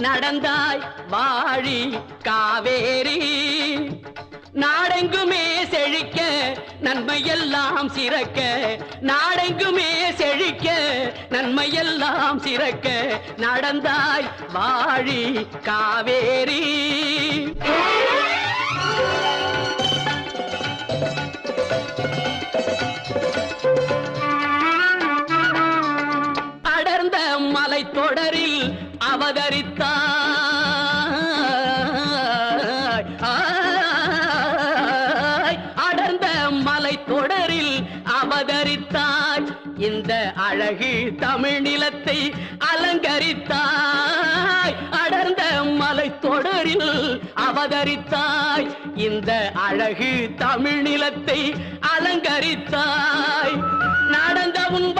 நடந்தாய் வாழி காவேரி நாடெங்குமே செழிக்க நன்மையெல்லாம் சிறக்க நாடெங்குமே செழிக்க நன்மையெல்லாம் சிறக்க நடந்தாய் வாழி காவேரி அடர்ந்த மலை தொடரில் அவதரித்தாய் அடர்ந்த மலை தொடரில் அவதரித்தாய் இந்த அழகு தமிழ் நிலத்தை அலங்கரித்தாய் அடர்ந்த மலை தொடரில் அவதரித்தாய் இந்த அழகு தமிழ் நிலத்தை அலங்கரித்தாய் நடந்த உன்